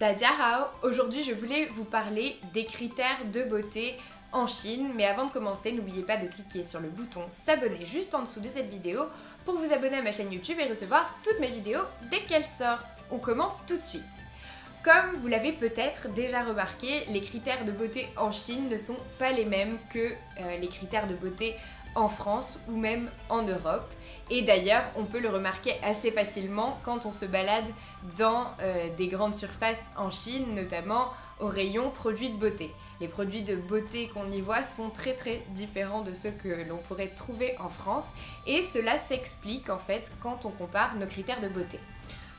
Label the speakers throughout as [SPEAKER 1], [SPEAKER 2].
[SPEAKER 1] Dajiahao, aujourd'hui je voulais vous parler des critères de beauté en Chine, mais avant de commencer, n'oubliez pas de cliquer sur le bouton s'abonner juste en dessous de cette vidéo pour vous abonner à ma chaîne YouTube et recevoir toutes mes vidéos dès qu'elles sortent. On commence tout de suite. Comme vous l'avez peut-être déjà remarqué, les critères de beauté en Chine ne sont pas les mêmes que les critères de beauté en France ou même en Europe. Et d'ailleurs, on peut le remarquer assez facilement quand on se balade dans des grandes surfaces en Chine, notamment au rayon produits de beauté. Les produits de beauté qu'on y voit sont très différents de ceux que l'on pourrait trouver en France et cela s'explique en fait quand on compare nos critères de beauté.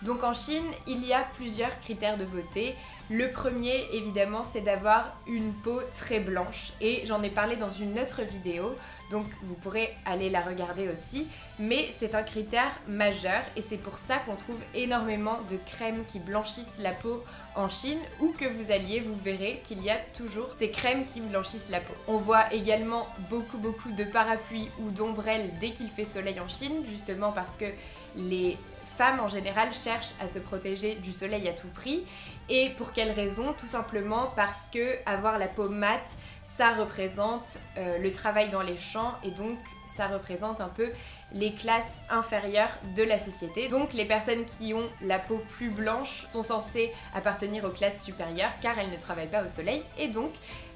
[SPEAKER 1] Donc en Chine, il y a plusieurs critères de beauté. Le premier, évidemment, c'est d'avoir une peau très blanche et j'en ai parlé dans une autre vidéo, donc vous pourrez aller la regarder aussi. Mais c'est un critère majeur et c'est pour ça qu'on trouve énormément de crèmes qui blanchissent la peau en Chine. Où que vous alliez, vous verrez qu'il y a toujours ces crèmes qui blanchissent la peau. On voit également beaucoup de parapluies ou d'ombrelles dès qu'il fait soleil en Chine, justement parce que les femmes en général cherchent à se protéger du soleil à tout prix. Et pour quelle raison? Tout simplement parce que avoir la peau mate, ça représente le travail dans les champs et donc ça représente un peu les classes inférieures de la société. Donc les personnes qui ont la peau plus blanche sont censées appartenir aux classes supérieures car elles ne travaillent pas au soleil et donc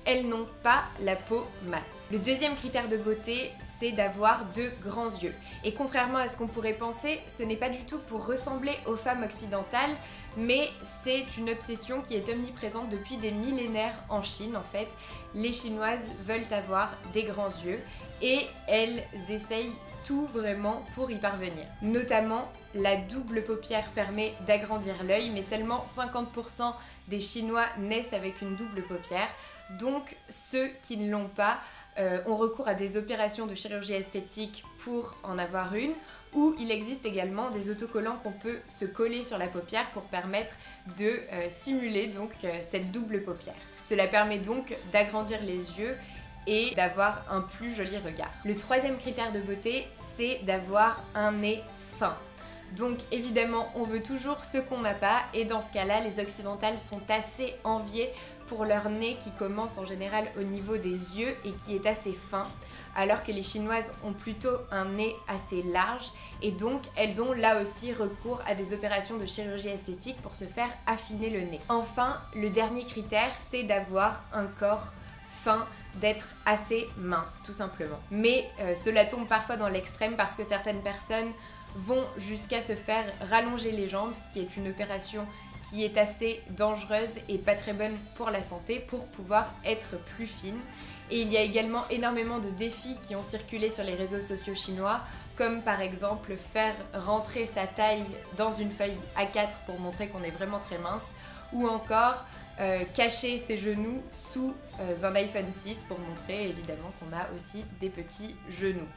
[SPEAKER 1] elles n'ont pas la peau mate. Le deuxième critère de beauté, c'est d'avoir de grands yeux. Et contrairement à ce qu'on pourrait penser, ce n'est pas du tout pour ressembler aux femmes occidentales, mais c'est une obsession qui est omniprésente depuis des millénaires en Chine en fait. Les Chinoises veulent avoir des grands yeux et elles essayent tout vraiment pour y parvenir. Notamment, la double paupière permet d'agrandir l'œil, mais seulement 50% des Chinois naissent avec une double paupière. Donc ceux qui ne l'ont pas ont recours à des opérations de chirurgie esthétique pour en avoir une, ou il existe également des autocollants qu'on peut se coller sur la paupière pour permettre de simuler donc cette double paupière. Cela permet donc d'agrandir les yeux et d'avoir un plus joli regard. Le troisième critère de beauté, c'est d'avoir un nez fin. Donc évidemment, on veut toujours ce qu'on n'a pas et dans ce cas-là, les occidentales sont assez enviées pour leur nez qui commence en général au niveau des yeux et qui est assez fin, alors que les Chinoises ont plutôt un nez assez large et donc elles ont là aussi recours à des opérations de chirurgie esthétique pour se faire affiner le nez. Enfin, le dernier critère, c'est d'avoir un corps fin, d'être assez mince tout simplement. Mais cela tombe parfois dans l'extrême parce que certaines personnes vont jusqu'à se faire rallonger les jambes, ce qui est une opération qui est assez dangereuse et pas très bonne pour la santé pour pouvoir être plus fine. Et il y a également énormément de défis qui ont circulé sur les réseaux sociaux chinois, comme par exemple faire rentrer sa taille dans une feuille A4 pour montrer qu'on est vraiment très mince, ou encore cacher ses genoux sous un iPhone 6 pour montrer évidemment qu'on a aussi des petits genoux.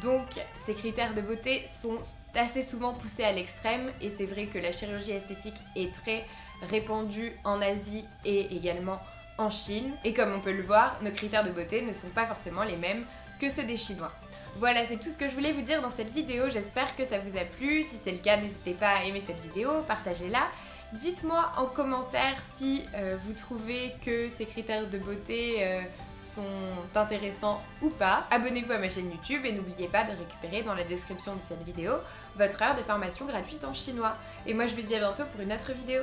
[SPEAKER 1] Donc ces critères de beauté sont assez souvent poussés à l'extrême et c'est vrai que la chirurgie esthétique est très répandue en Asie et également en Chine. Et comme on peut le voir, nos critères de beauté ne sont pas forcément les mêmes que ceux des Chinois. Voilà, c'est tout ce que je voulais vous dire dans cette vidéo, j'espère que ça vous a plu. Si c'est le cas, n'hésitez pas à aimer cette vidéo, partagez-la. Dites-moi en commentaire si vous trouvez que ces critères de beauté sont intéressants ou pas. Abonnez-vous à ma chaîne YouTube et n'oubliez pas de récupérer dans la description de cette vidéo votre heure de formation gratuite en chinois. Et moi je vous dis à bientôt pour une autre vidéo.